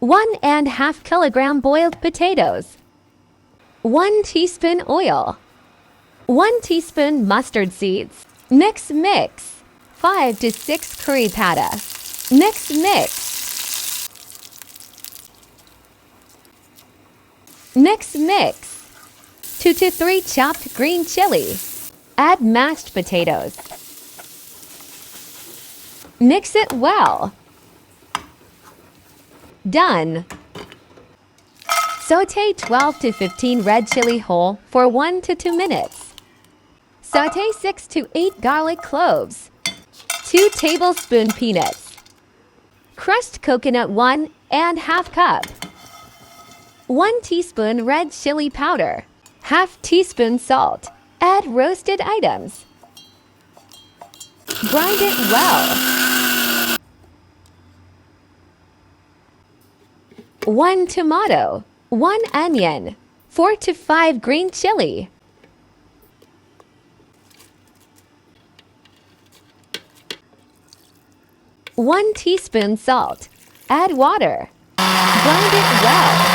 1.5 kilogram boiled potatoes, 1 teaspoon oil, 1 teaspoon mustard seeds. Mix. 5 to 6 curry powder. Mix. Mix. 2 to 3 chopped green chili. Add mashed potatoes. Mix it well. Done. Sauté 12 to 15 red chili whole for 1 to 2 minutes. Sauté 6 to 8 garlic cloves. 2 tablespoon peanuts. Crushed coconut 1.5 cup. 1 teaspoon red chili powder. Half teaspoon salt. Add roasted items. Grind it well. 1 tomato. 1 onion. 4 to 5 green chili. One teaspoon salt. Add water. Grind it well.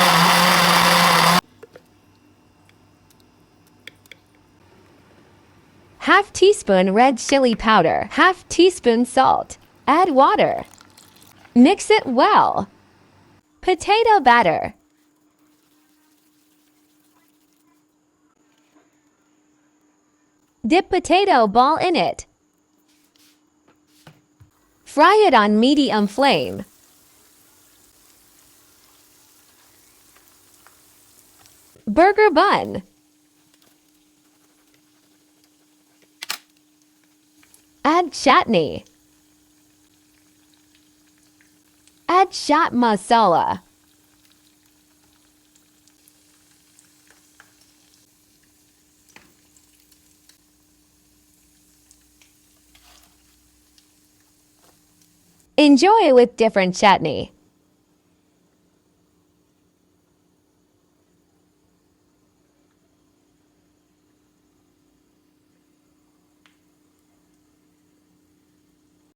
Half teaspoon red chili powder. Half teaspoon salt. Add water. Mix it well. Potato batter. Dip potato ball in it. Fry it on medium flame. Burger bun. Add chutney. Add chaat masala. Enjoy with different chutney.